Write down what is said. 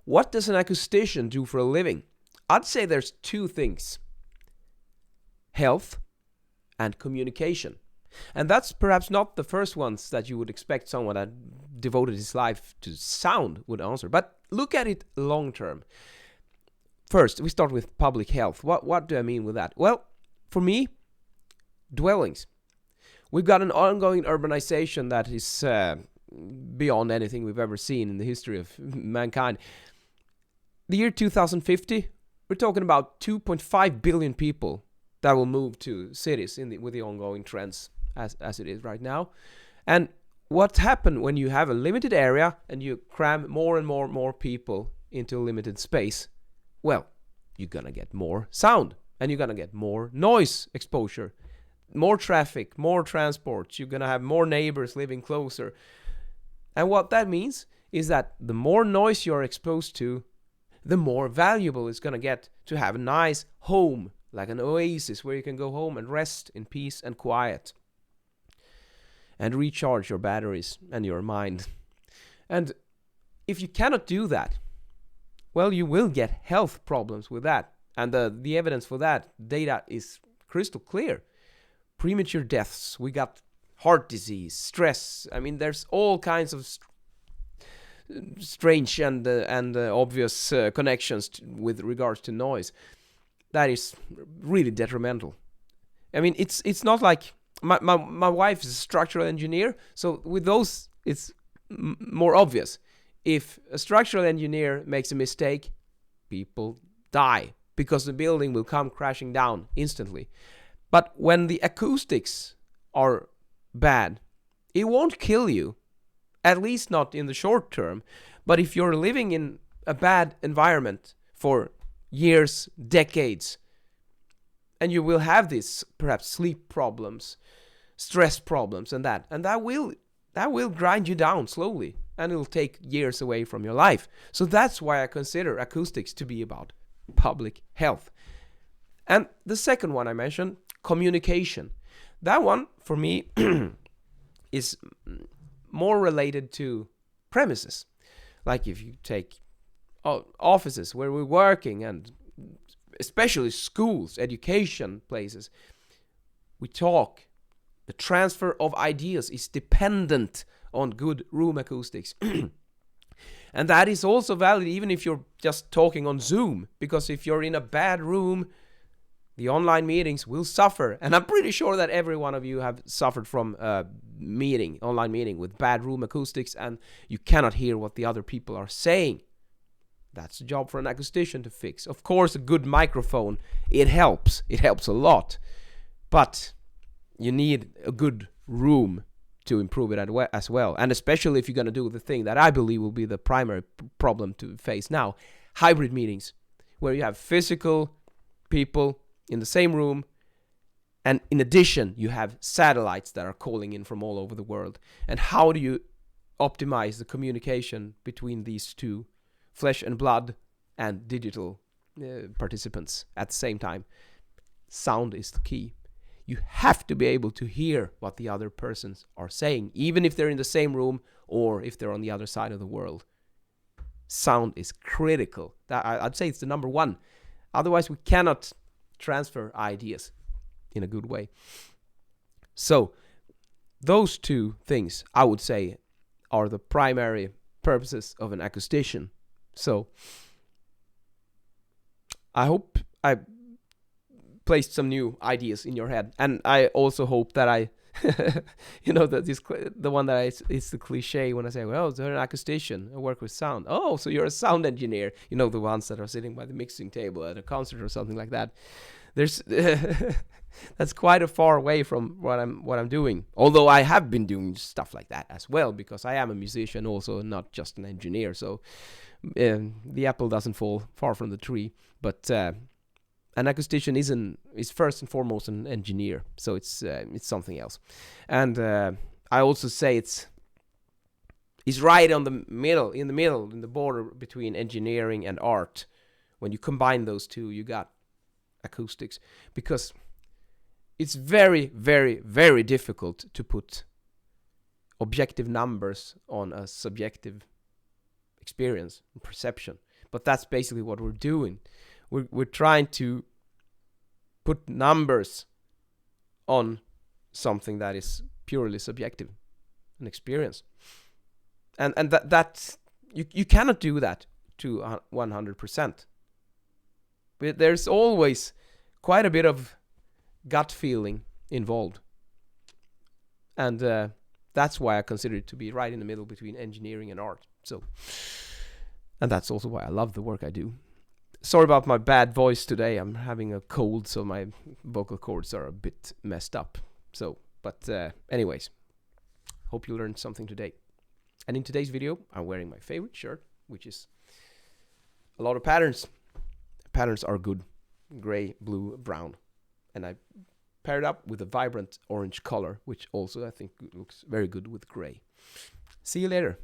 What does an acoustician do for a living? I'd say there's two things: health and communication. And that's perhaps not the first ones that you would expect someone that devoted his life to sound would answer. But look at it long term. First, we start with public health. What do I mean with that? Well, for me, dwellings. We've got an ongoing urbanization that is beyond anything we've ever seen in the history of mankind. The year 2050, we're talking about 2.5 billion people that will move to cities with the ongoing trends as it is right now. And what happens when you have a limited area and you cram more and more people into a limited space? Well, you're gonna get more sound and you're gonna get more noise exposure, more traffic, more transport. You're gonna have more neighbors living closer. And what that means is that the more noise you're exposed to, the more valuable it's gonna get to have a nice home, like an oasis where you can go home and rest in peace and quiet and recharge your batteries and your mind. And if you cannot do that, well, you will get health problems with that. And the evidence for that data is crystal clear. Premature deaths, we got heart disease, stress. I mean, there's all kinds of strange and obvious connections with regards to noise. That is really detrimental. I mean, it's not like my wife is a structural engineer, so with those it's more obvious. If a structural engineer makes a mistake, people die because the building will come crashing down instantly. But when the acoustics are bad, it won't kill you, at least not in the short term. But if you're living in a bad environment for years, decades, and you will have these perhaps sleep problems, stress problems, and that will grind you down slowly, and it'll take years away from your life. So that's why I consider acoustics to be about public health. And the second one I mentioned, communication. That one for me is more related to premises. Like if you take offices where we're working, and especially schools, education places, we talk. The transfer of ideas is dependent on good room acoustics. And that is also valid even if you're just talking on Zoom, because if you're in a bad room, the online meetings will suffer. And I'm pretty sure that every one of you have suffered from a online meeting with bad room acoustics, and you cannot hear what the other people are saying. That's a job for an acoustician to fix. Of course, a good microphone, it helps. It helps a lot. But you need a good room to improve it as well. And especially if you're going to do the thing that I believe will be the primary problem to face now, hybrid meetings, where you have physical people in the same room, and in addition, you have satellites that are calling in from all over the world. And how do you optimize the communication between these two, flesh and blood and digital participants at the same time? Sound is the key. You have to be able to hear what the other persons are saying, even if they're in the same room or if they're on the other side of the world. Sound is critical. I'd say it's the number one. Otherwise, we cannot transfer ideas in a good way. So, those two things, I would say, are the primary purposes of an acoustician. So, I hope I placed some new ideas in your head, and I also hope that I that the one that it's the cliche when I say, well, they're an acoustician, I work with sound. Oh, so you're a sound engineer. The ones that are sitting by the mixing table at a concert or something like that. There's that's quite a far away from what I'm doing. Although I have been doing stuff like that as well, because I am a musician also, not just an engineer. So the apple doesn't fall far from the tree. But an acoustician is first and foremost an engineer, so it's something else. And I also say it's right in the border between engineering and art. When you combine those two, you got acoustics, because it's very, very, very difficult to put objective numbers on a subjective experience and perception, But that's basically what we're doing. We're trying to put numbers on something that is purely subjective, an experience. And that's you cannot do that to 100%. But there's always quite a bit of gut feeling involved. And that's why I consider it to be right in the middle between engineering and art. So, and that's also why I love the work I do. Sorry about my bad voice today. I'm having a cold, so my vocal cords are a bit messed up. So, but anyways, hope you learned something today. And in today's video, I'm wearing my favorite shirt, which is a lot of patterns. Patterns are good. Gray, blue, brown. And I paired up with a vibrant orange color, which also I think looks very good with gray. See you later.